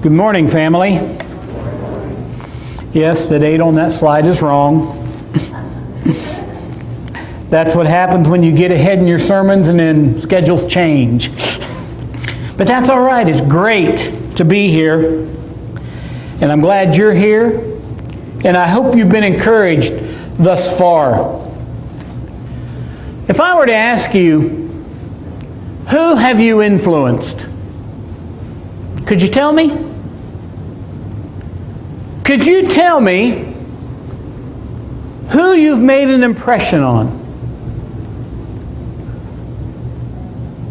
Good morning, family. Yes, the date on that slide is wrong. That's what happens when you get ahead in your sermons and then schedules change. But that's all right. It's great to be here. And I'm glad you're here. And I hope you've been encouraged thus far. If I were to ask you, who have you influenced? Could you tell me? Could you tell me who you've made an impression on?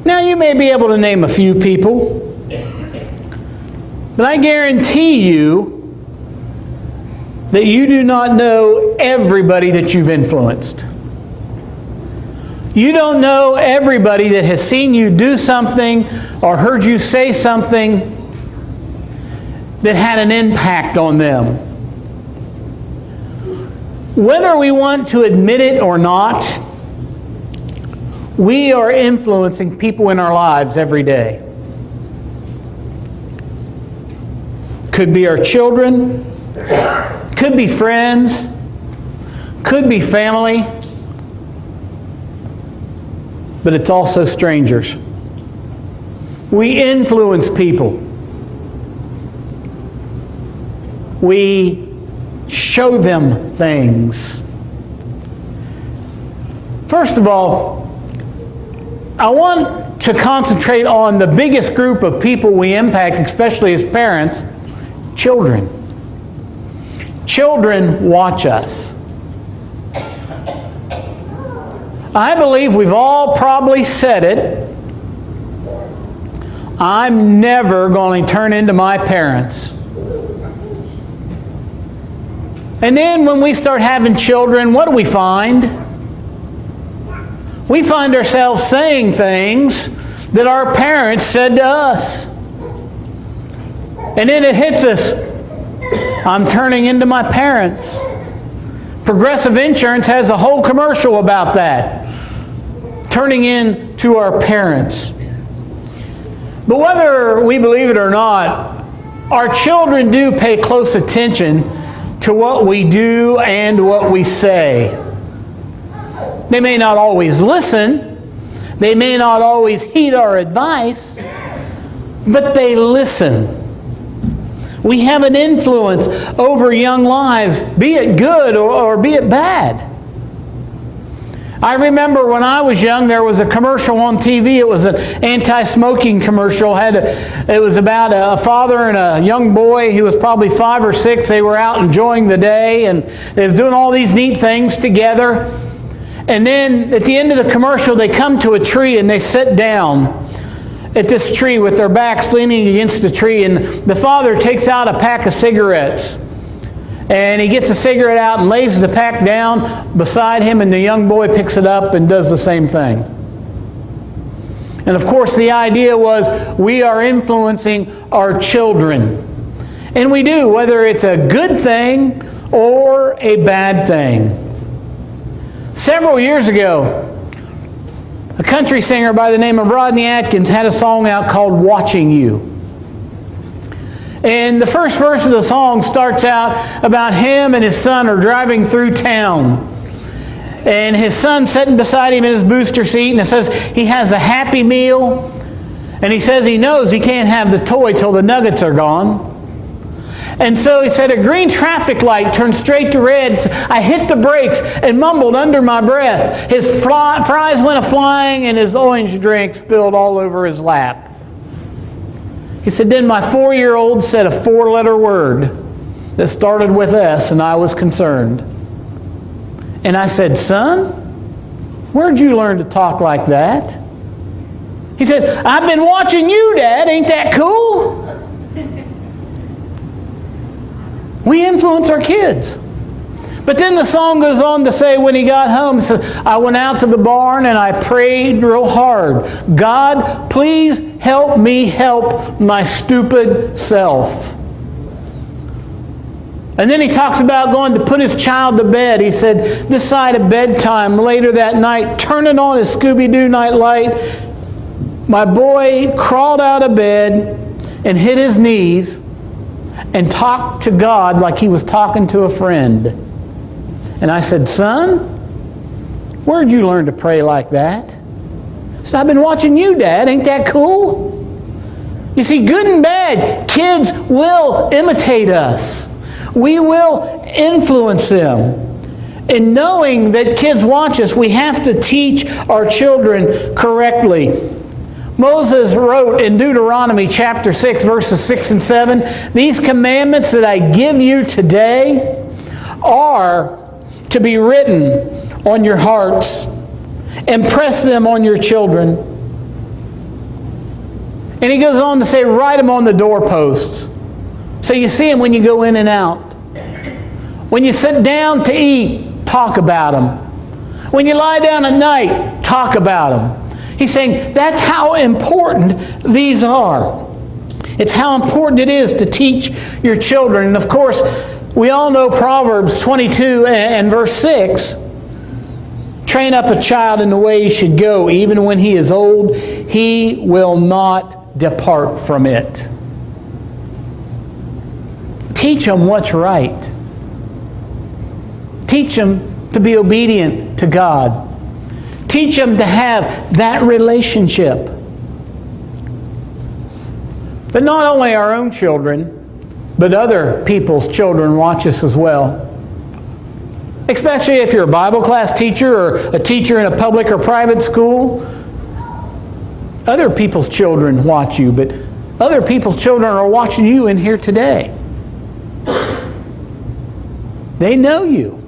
Now, you may be able to name a few people, but I guarantee you that you do not know everybody that you've influenced. You don't know everybody that has seen you do something or heard you say something that had an impact on them. Whether we want to admit it or not, we are influencing people in our lives every day. Could be our children, could be friends, could be family, but it's also strangers. We influence people. We show them things. First of all, I want to concentrate on the biggest group of people we impact, especially as parents, children. Children watch us. I believe we've all probably said it. I'm never going to turn into my parents. And then when we start having children, what do we find? We find ourselves saying things that our parents said to us. And then it hits us. I'm turning into my parents. Progressive Insurance has a whole commercial about that. Turning into our parents. But whether we believe it or not, our children do pay close attention to what we do and what we say. They may not always listen. They may not always heed our advice, but they listen. We have an influence over young lives, be it good or be it bad. I remember when I was young, there was a commercial on TV. It was an anti-smoking commercial. It was about a father and a young boy. He was probably 5 or 6. They were out enjoying the day, and they was doing all these neat things together. And then at the end of the commercial, they come to a tree and they sit down at this tree with their backs leaning against the tree. And the father takes out a pack of cigarettes. And he gets a cigarette out and lays the pack down beside him, and the young boy picks it up and does the same thing. And of course, the idea was we are influencing our children. And we do, whether it's a good thing or a bad thing. Several years ago, a country singer by the name of Rodney Atkins had a song out called Watching You. And the first verse of the song starts out about him and his son are driving through town. And his son sitting beside him in his booster seat, and it says he has a Happy Meal. And he says he knows he can't have the toy till the nuggets are gone. And so he said a green traffic light turned straight to red. I hit the brakes and mumbled under my breath. His fries went a-flying and his orange drink spilled all over his lap. He said, then my 4-year-old said a 4-letter word that started with S, and I was concerned. And I said, son, where'd you learn to talk like that? He said, I've been watching you, Dad. Ain't that cool? We influence our kids. But then the song goes on to say when he got home, he said, I went out to the barn and I prayed real hard. God, please help me help my stupid self. And then he talks about going to put his child to bed. He said, this side of bedtime, later that night, turning on his Scooby-Doo night light, my boy crawled out of bed and hit his knees and talked to God like he was talking to a friend. And I said, "Son, where'd you learn to pray like that?" He said, "I've been watching you, Dad. Ain't that cool?" You see, good and bad, kids will imitate us. We will influence them. And knowing that kids watch us, we have to teach our children correctly. Moses wrote in Deuteronomy chapter 6, verses 6 and 7, "These commandments that I give you today are to be written on your hearts. Impress them on your children." And he goes on to say, write them on the doorposts, so you see them when you go in and out. When you sit down to eat, talk about them. When you lie down at night, talk about them. He's saying that's how important these are. It's how important it is to teach your children. And of course, we all know Proverbs 22 and verse 6. "Train up a child in the way he should go. Even when he is old, he will not depart from it." Teach them what's right. Teach them to be obedient to God. Teach them to have that relationship. But not only our own children, but other people's children watch us as well. Especially if you're a Bible class teacher or a teacher in a public or private school. Other people's children watch you, but other people's children are watching you in here today. They know you.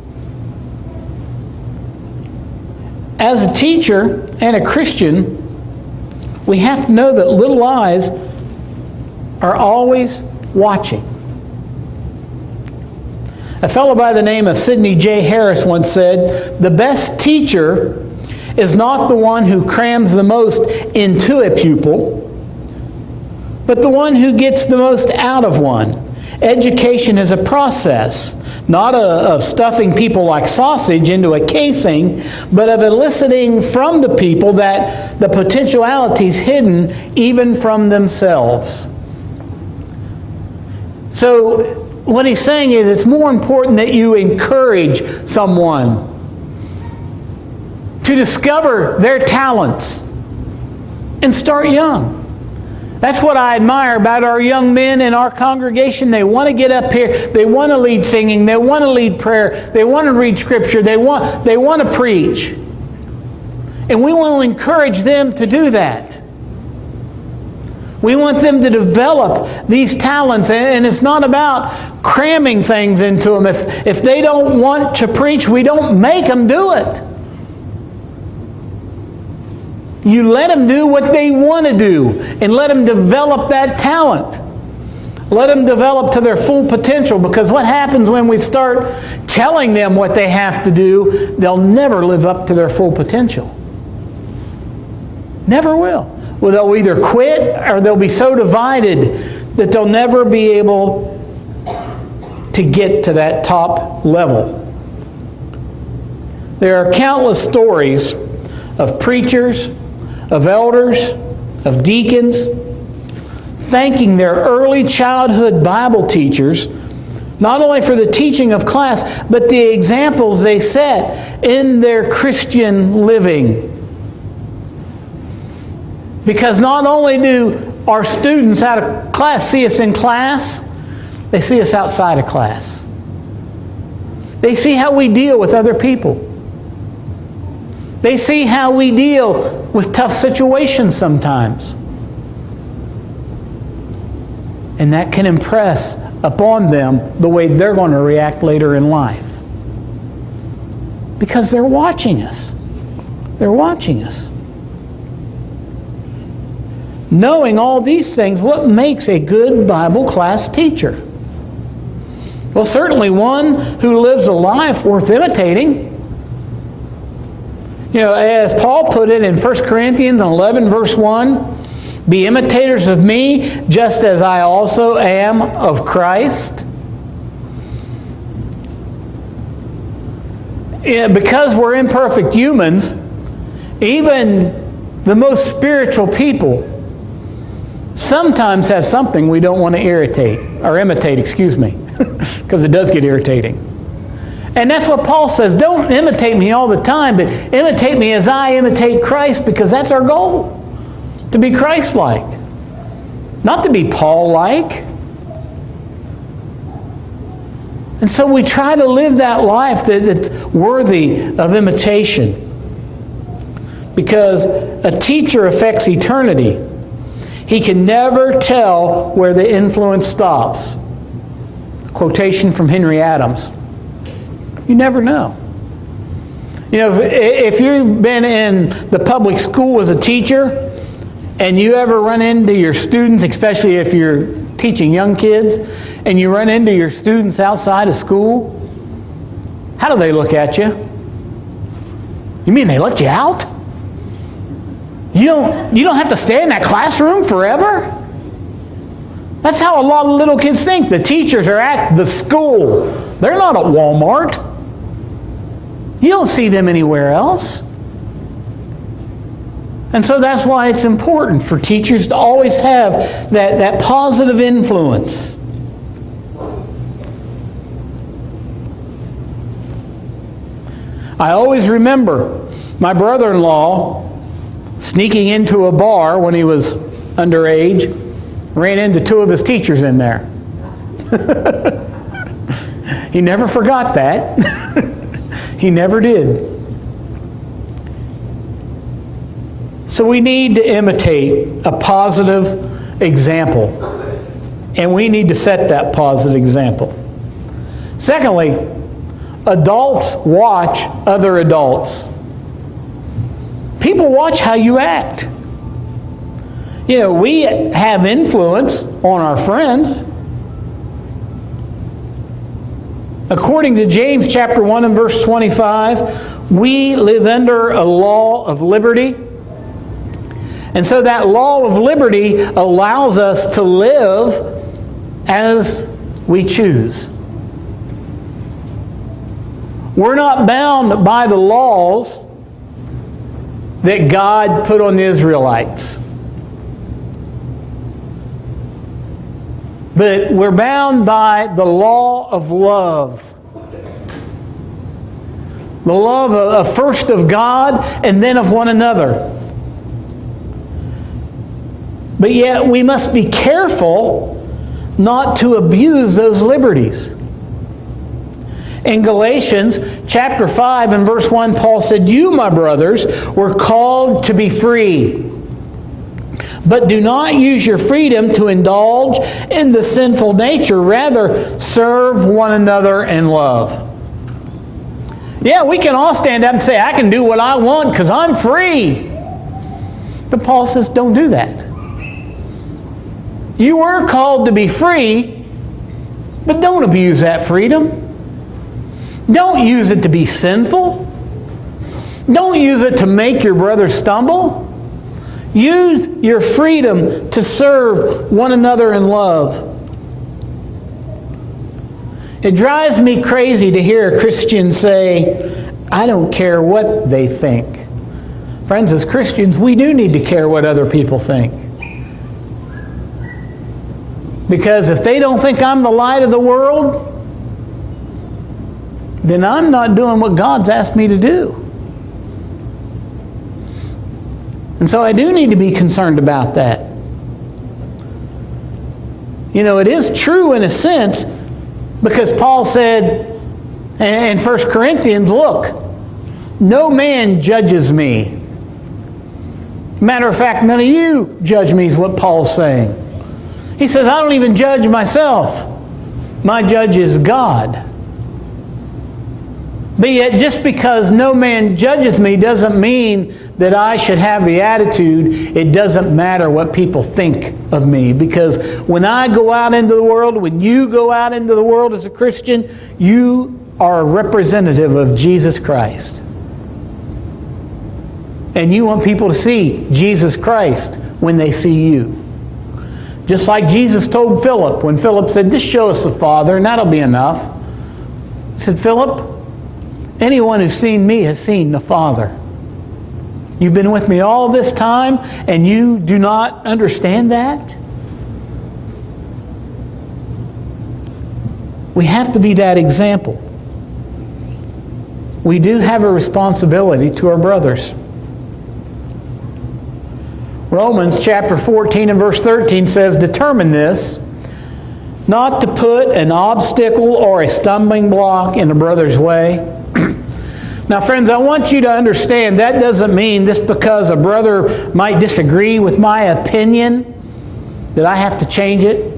As a teacher and a Christian, we have to know that little eyes are always watching. A fellow by the name of Sidney J. Harris once said, "The best teacher is not the one who crams the most into a pupil, but the one who gets the most out of one. Education is a process, not of stuffing people like sausage into a casing, but of eliciting from the people that the potentialities hidden even from themselves." So what he's saying is it's more important that you encourage someone to discover their talents and start young. That's what I admire about our young men in our congregation. They want to get up here. They want to lead singing. They want to lead prayer. They want to read Scripture. They want to preach. And we want to encourage them to do that. We want them to develop these talents. And it's not about cramming things into them. If they don't want to preach, we don't make them do it. You let them do what they want to do and let them develop that talent. Let them develop to their full potential, because what happens when we start telling them what they have to do, they'll never live up to their full potential. Never will. Well, they'll either quit or they'll be so divided that they'll never be able to get to that top level. There are countless stories of preachers, of elders, of deacons, thanking their early childhood Bible teachers, not only for the teaching of class, but the examples they set in their Christian living. Because not only do our students out of class see us in class, they see us outside of class. They see how we deal with other people. They see how we deal with tough situations sometimes. And that can impress upon them the way they're going to react later in life. Because they're watching us. They're watching us. Knowing all these things, what makes a good Bible class teacher? Well, certainly one who lives a life worth imitating. You know, as Paul put it in 1 Corinthians 11, verse 1, "Be imitators of me, just as I also am of Christ." Because we're imperfect humans, even the most spiritual people sometimes have something we don't want to irritate. or imitate, excuse me, because it does get irritating. And that's what Paul says. Don't imitate me all the time, but imitate me as I imitate Christ, because that's our goal, to be Christ-like, not to be Paul-like. And so we try to live that life that's worthy of imitation, because a teacher affects eternity. He can never tell where the influence stops. Quotation from Henry Adams. You never know. You know, if you've been in the public school as a teacher and you ever run into your students, especially if you're teaching young kids, and you run into your students outside of school, how do they look at you? You mean they let you out? You don't have to stay in that classroom forever? That's how a lot of little kids think. The teachers are at the school. They're not at Walmart. You don't see them anywhere else. And so that's why it's important for teachers to always have that positive influence. I always remember my brother-in-law sneaking into a bar when he was underage, ran into two of his teachers in there. He never forgot that. He never did. So we need to imitate a positive example. And we need to set that positive example. Secondly, adults watch other adults. People watch how you act. You know, we have influence on our friends. According to James chapter 1 and verse 25, we live under a law of liberty. And so that law of liberty allows us to live as we choose. We're not bound by the laws that God put on the Israelites. But we're bound by the law of love. The love of first of God and then of one another. But yet we must be careful not to abuse those liberties. In Galatians chapter 5 and verse 1, Paul said, "You, my brothers, were called to be free. But do not use your freedom to indulge in the sinful nature. Rather, serve one another in love." Yeah, we can all stand up and say, "I can do what I want because I'm free." But Paul says, don't do that. You were called to be free, but don't abuse that freedom. Don't use it to be sinful. Don't use it to make your brother stumble. Use your freedom to serve one another in love. It drives me crazy to hear a Christian say, "I don't care what they think." Friends, as Christians, we do need to care what other people think. Because if they don't think I'm the light of the world, then I'm not doing what God's asked me to do. And so I do need to be concerned about that. You know, it is true in a sense, because Paul said in 1 Corinthians, "Look, no man judges me." Matter of fact, none of you judge me, is what Paul's saying. He says, I don't even judge myself. My judge is God. But yet, just because no man judgeth me doesn't mean that I should have the attitude, it doesn't matter what people think of me. Because when I go out into the world, when you go out into the world as a Christian, you are a representative of Jesus Christ. And you want people to see Jesus Christ when they see you. Just like Jesus told Philip, when Philip said, "Just show us the Father, and that'll be enough." He said, "Philip, anyone who's seen me has seen the Father. You've been with me all this time, and you do not understand that?" We have to be that example. We do have a responsibility to our brothers. Romans chapter 14 and verse 13 says, "Determine this, not to put an obstacle or a stumbling block in a brother's way." Now, friends, I want you to understand that doesn't mean just because a brother might disagree with my opinion that I have to change it.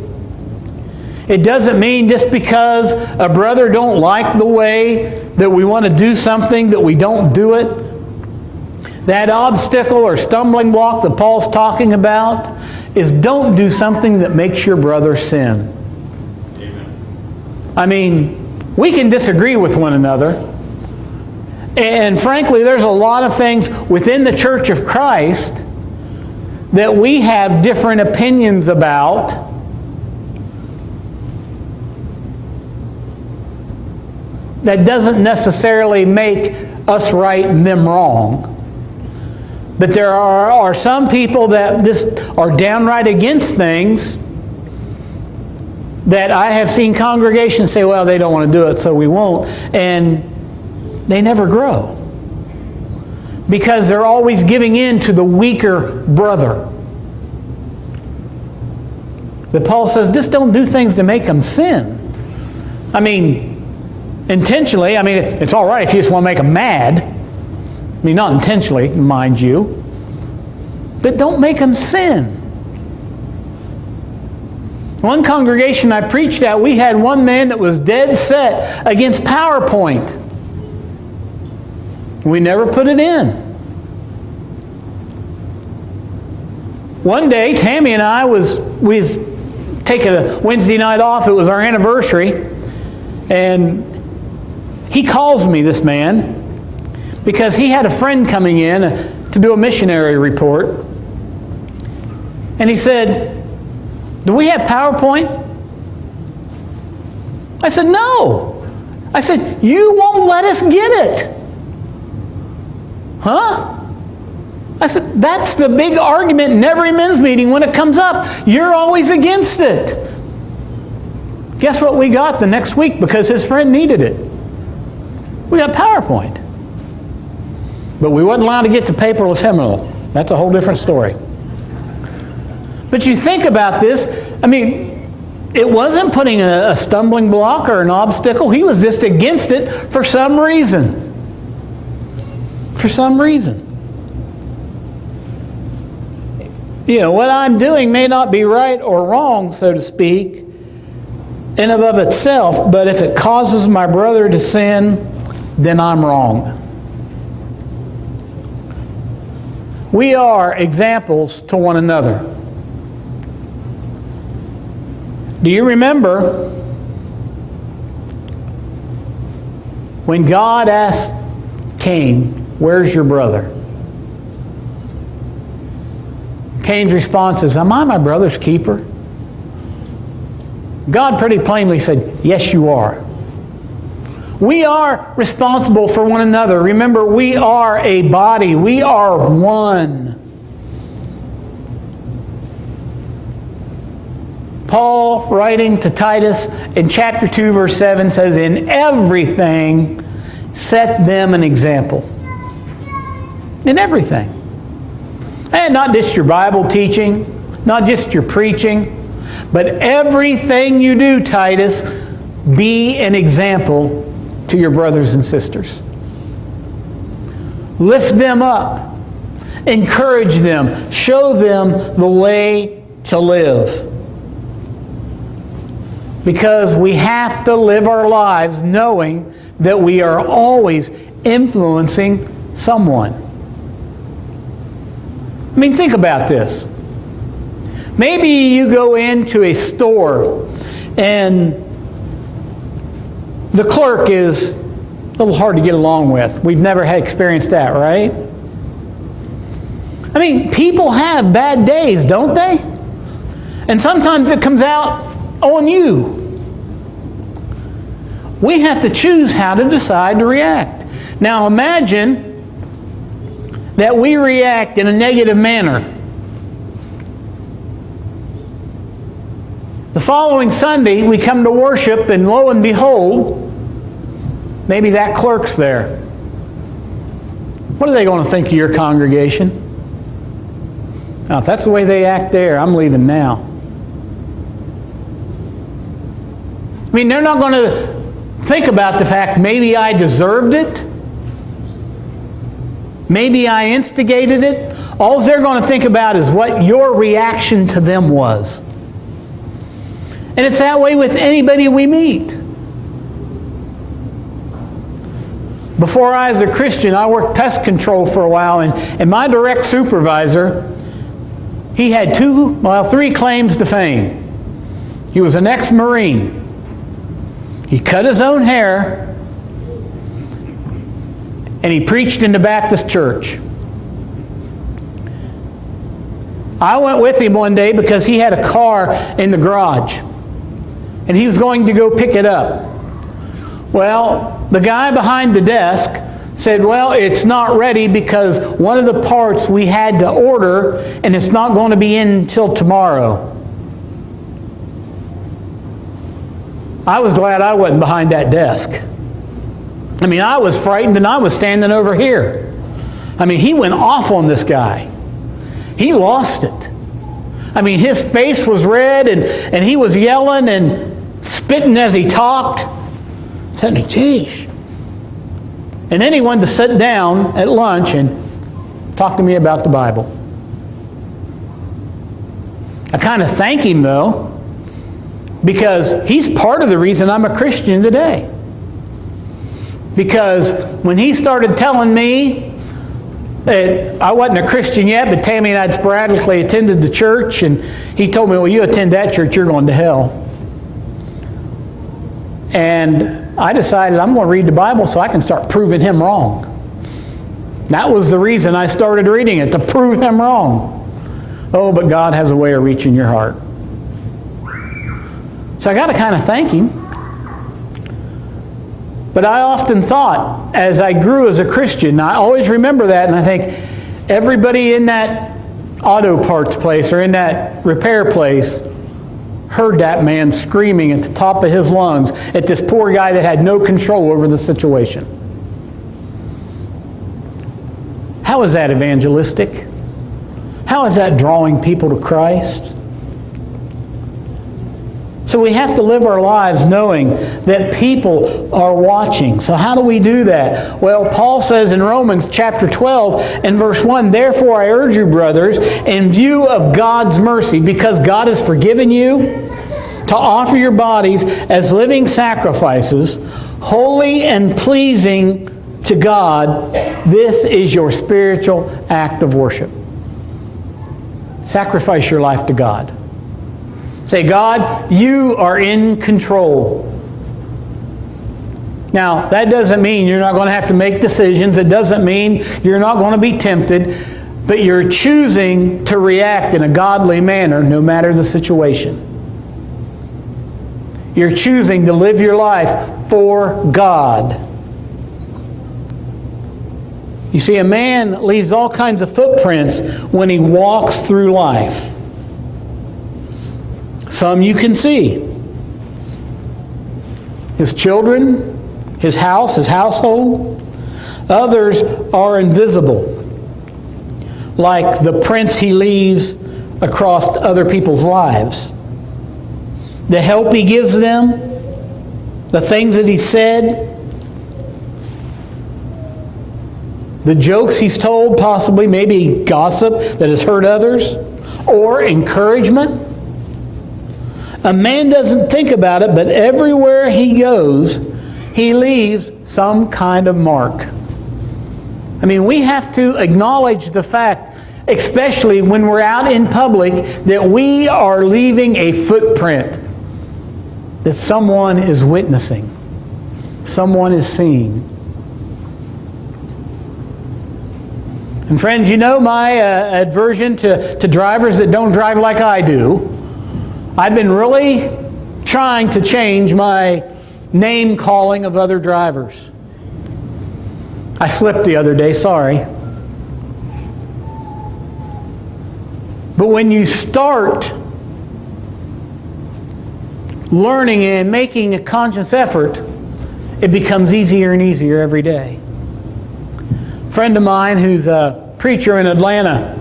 It doesn't mean just because a brother don't like the way that we want to do something that we don't do it. That obstacle or stumbling block that Paul's talking about is don't do something that makes your brother sin. Amen. I mean, we can disagree with one another. And frankly, there's a lot of things within the Church of Christ that we have different opinions about. That doesn't necessarily make us right and them wrong. But there are some people that just are downright against things that I have seen congregations say, well, they don't want to do it, so we won't. And they never grow. Because they're always giving in to the weaker brother. But Paul says, just don't do things to make them sin. I mean, intentionally, I mean, it's all right if you just want to make them mad. I mean, not intentionally, mind you. But don't make them sin. One congregation I preached at, we had one man that was dead set against PowerPoint. We never put it in. One day, Tammy and I we was taking a Wednesday night off. It was our anniversary. And he calls me, this man, because he had a friend coming in to do a missionary report. And he said, "Do we have PowerPoint?" I said, "No." I said, "You won't let us get it." Huh? I said, that's the big argument in every men's meeting when it comes up. You're always against it. Guess what we got the next week because his friend needed it? We got PowerPoint. But we wasn't allowed to get to paperless hymnal. That's a whole different story. But you think about this, I mean, it wasn't putting a stumbling block or an obstacle. He was just against it for some reason. For some reason. You know, what I'm doing may not be right or wrong, so to speak, in and of itself, but if it causes my brother to sin, then I'm wrong. We are examples to one another. Do you remember when God asked Cain, "Where's your brother?" Cain's response is, "Am I my brother's keeper?" God pretty plainly said, "Yes, you are." We are responsible for one another. Remember, we are a body. We are one. Paul, writing to Titus in chapter 2, verse 7, says, "In everything, set them an example." In everything. And not just your Bible teaching, not just your preaching, but everything you do, Titus, be an example to your brothers and sisters. Lift them up. Encourage them. Show them the way to live. Because we have to live our lives knowing that we are always influencing someone. I mean, think about this. Maybe you go into a store and the clerk is a little hard to get along with. We've never had experienced that, right? I mean, people have bad days, don't they? And sometimes it comes out on you. We have to choose how to decide to react. Now imagine that we react in a negative manner. The following Sunday, we come to worship, and lo and behold, maybe that clerk's there. What are they going to think of your congregation? Now, if that's the way they act there, I'm leaving now. I mean, they're not going to think about the fact maybe I deserved it. Maybe I instigated it. All they're going to think about is what your reaction to them was. And it's that way with anybody we meet. Before I was a Christian, I worked pest control for a while, and my direct supervisor, he had 3 claims to fame. He was an ex-Marine. He cut his own hair, and he preached in the Baptist church. I went with him one day because he had a car in the garage, and he was going to go pick it up. Well, the guy behind the desk said, well, it's not ready because one of the parts we had to order, and it's not going to be in until tomorrow. I was glad I wasn't behind that desk. I mean, I was frightened, and I was standing over here. I mean, he went off on this guy. He lost it. I mean, his face was red, and he was yelling and spitting as he talked. I said, geez. And then he wanted to sit down at lunch and talk to me about the Bible. I kind of thank him, though, because he's part of the reason I'm a Christian today. Because when he started telling me that I wasn't a Christian yet, but Tammy and I had sporadically attended the church, and he told me, well, you attend that church, you're going to hell. And I decided I'm going to read the Bible so I can start proving him wrong. That was the reason I started reading it, to prove him wrong. Oh, but God has a way of reaching your heart. So I got to kind of thank him. But I often thought, as I grew as a Christian, I always remember that, and I think everybody in that auto parts place or in that repair place heard that man screaming at the top of his lungs at this poor guy that had no control over the situation. How is that evangelistic? How is that drawing people to Christ? So we have to live our lives knowing that people are watching. So how do we do that? Well, Paul says in Romans chapter 12 and verse 1, therefore I urge you, brothers, in view of God's mercy, because God has forgiven you, to offer your bodies as living sacrifices, holy and pleasing to God. This is your spiritual act of worship. Sacrifice your life to God. Say, God, you are in control. Now, that doesn't mean you're not going to have to make decisions. It doesn't mean you're not going to be tempted. But you're choosing to react in a godly manner no matter the situation. You're choosing to live your life for God. You see, a man leaves all kinds of footprints when he walks through life. Some you can see. His children, his house, his household. Others are invisible, like the prints he leaves across other people's lives. The help he gives them, the things that he said, the jokes he's told, possibly, maybe gossip that has hurt others, or encouragement. A man doesn't think about it, but everywhere he goes, he leaves some kind of mark. I mean, we have to acknowledge the fact, especially when we're out in public, that we are leaving a footprint that someone is witnessing, someone is seeing. And friends, you know my aversion to drivers that don't drive like I do. I've been really trying to change my name calling of other drivers. I slipped the other day, sorry. But when you start learning and making a conscious effort, it becomes easier and easier every day. A friend of mine who's a preacher in Atlanta,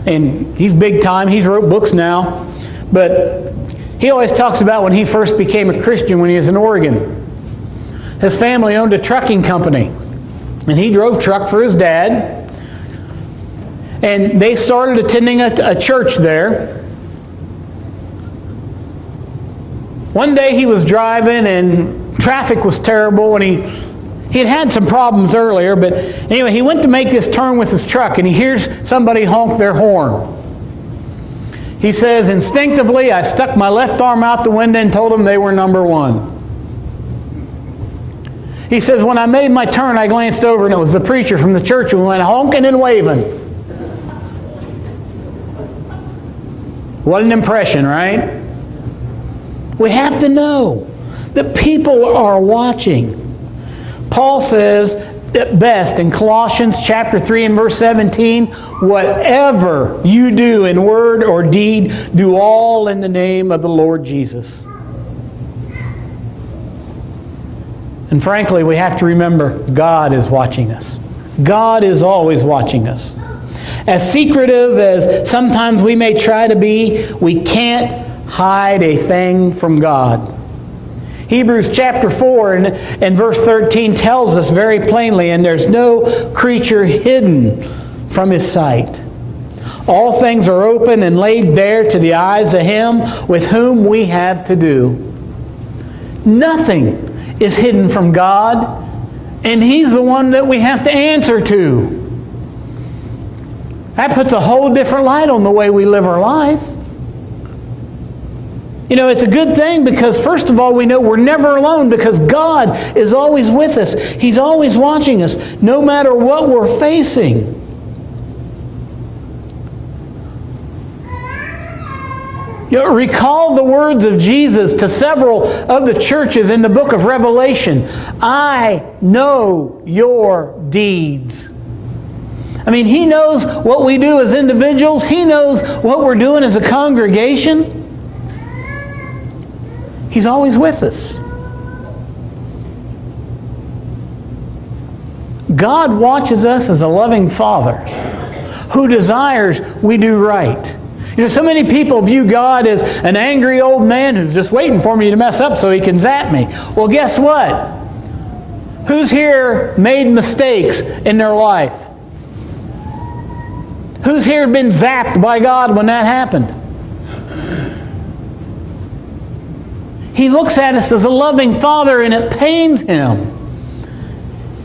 and he's big time, he's wrote books now, but he always talks about when he first became a Christian when he was in Oregon. His family owned a trucking company, and he drove truck for his dad, and they started attending a church there. One day he was driving and traffic was terrible, and he had had some problems earlier, but anyway, he went to make this turn with his truck, and he hears somebody honk their horn. He says, instinctively, I stuck my left arm out the window and told them they were number one. He says, when I made my turn, I glanced over, and it was the preacher from the church who went honking and waving. What an impression, right? We have to know that people are watching. Paul says it best in Colossians chapter 3 and verse 17, whatever you do in word or deed, do all in the name of the Lord Jesus. And frankly, we have to remember God is watching us. God is always watching us. As secretive as sometimes we may try to be, we can't hide a thing from God. Hebrews chapter 4 and verse 13 tells us very plainly, and there's no creature hidden from His sight. All things are open and laid bare to the eyes of Him with whom we have to do. Nothing is hidden from God, and He's the one that we have to answer to. That puts a whole different light on the way we live our life. You know, it's a good thing because, first of all, we know we're never alone because God is always with us. He's always watching us, no matter what we're facing. You know, recall the words of Jesus to several of the churches in the book of Revelation. I know your deeds. I mean, He knows what we do as individuals. He knows what we're doing as a congregation. He's always with us. God watches us as a loving Father who desires we do right. You know, so many people view God as an angry old man who's just waiting for me to mess up so He can zap me. Well, guess what? Who's here made mistakes in their life? Who's here been zapped by God when that happened? He looks at us as a loving Father, and it pains Him.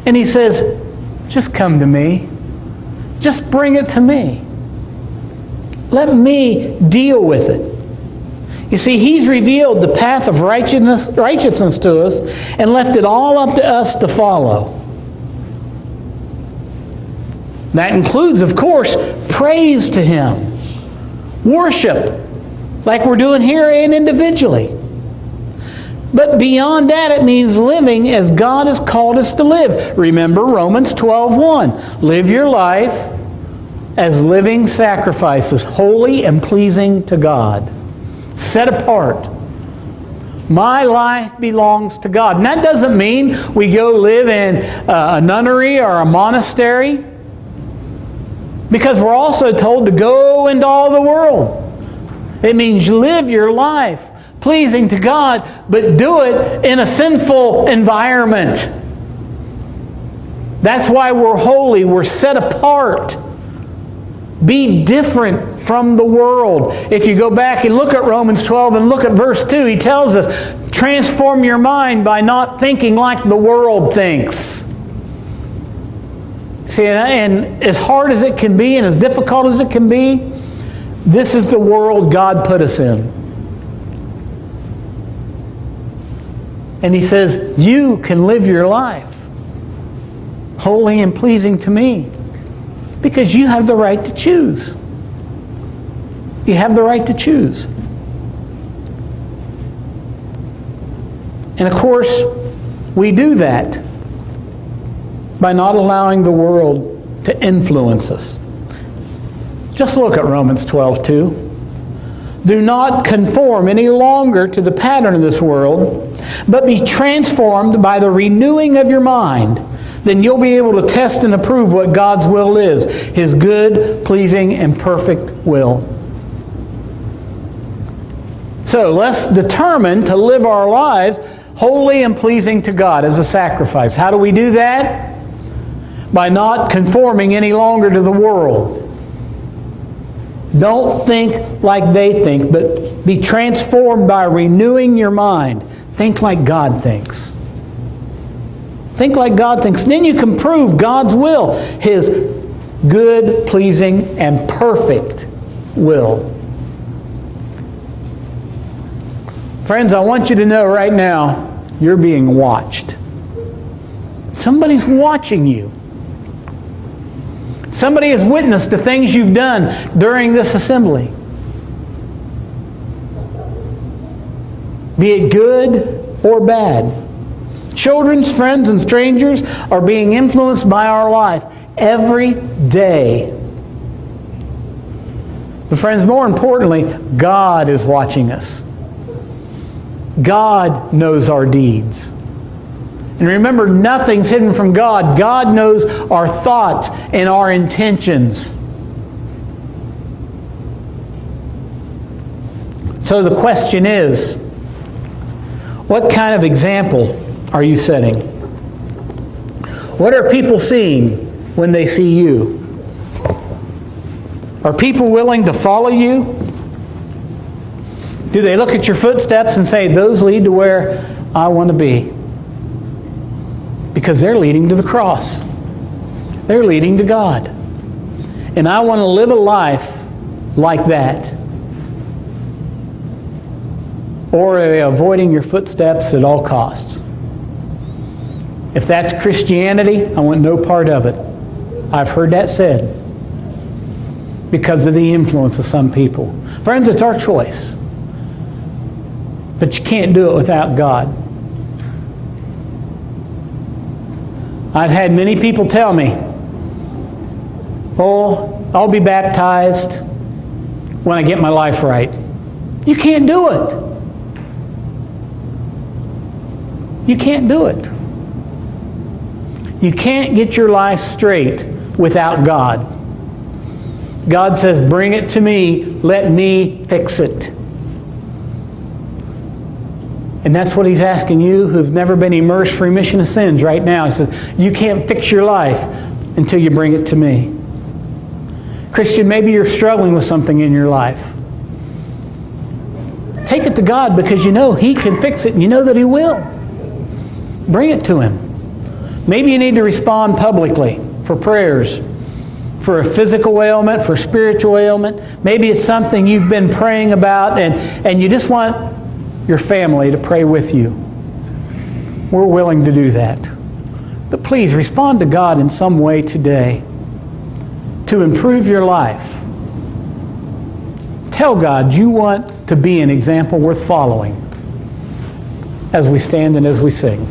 And He says, just come to me. Just bring it to me. Let me deal with it. You see, He's revealed the path of righteousness to us and left it all up to us to follow. That includes, of course, praise to Him. Worship, like we're doing here and individually. But beyond that, it means living as God has called us to live. Remember Romans 12:1. Live your life as living sacrifices, holy and pleasing to God. Set apart. My life belongs to God. And that doesn't mean we go live in a nunnery or a monastery, because we're also told to go into all the world. It means live your life pleasing to God, but do it in a sinful environment. That's why we're holy. We're set apart. Be different from the world. If you go back and look at Romans 12 and look at verse 2, he tells us, transform your mind by not thinking like the world thinks. See, and as hard as it can be and as difficult as it can be, this is the world God put us in. And He says, you can live your life holy and pleasing to me because you have the right to choose. You have the right to choose. And of course, we do that by not allowing the world to influence us. Just look at Romans 12:2. Do not conform any longer to the pattern of this world, but be transformed by the renewing of your mind. Then you'll be able to test and approve what God's will is, His good, pleasing, and perfect will. So let's determine to live our lives holy and pleasing to God as a sacrifice. How do we do that? By not conforming any longer to the world. Don't think like they think, but be transformed by renewing your mind. Think like God thinks. Think like God thinks. Then you can prove God's will, His good, pleasing, and perfect will. Friends, I want you to know right now, you're being watched. Somebody's watching you. Somebody has witnessed the things you've done during this assembly. Be it good or bad. Children's, friends, and strangers are being influenced by our life every day. But friends, more importantly, God is watching us. God knows our deeds. And remember, nothing's hidden from God. God knows our thoughts and our intentions. So the question is, what kind of example are you setting? What are people seeing when they see you? Are people willing to follow you? Do they look at your footsteps and say, those lead to where I want to be? Because they're leading to the cross. They're leading to God. And I want to live a life like that. Or are they avoiding your footsteps at all costs? If that's Christianity, I want no part of it. I've heard that said because of the influence of some people. Friends, it's our choice. But you can't do it without God. I've had many people tell me, oh, I'll be baptized when I get my life right. You can't do it. You can't do it. You can't get your life straight without God. God says, bring it to me, let me fix it. And that's what He's asking you who've never been immersed for remission of sins right now. He says, you can't fix your life until you bring it to me. Christian, maybe you're struggling with something in your life. Take it to God because you know He can fix it and you know that He will. Bring it to Him. Maybe you need to respond publicly for prayers, for a physical ailment, for spiritual ailment. Maybe it's something you've been praying about and you just want your family to pray with you. We're willing to do that. But please respond to God in some way today to improve your life. Tell God you want to be an example worth following as we stand and as we sing.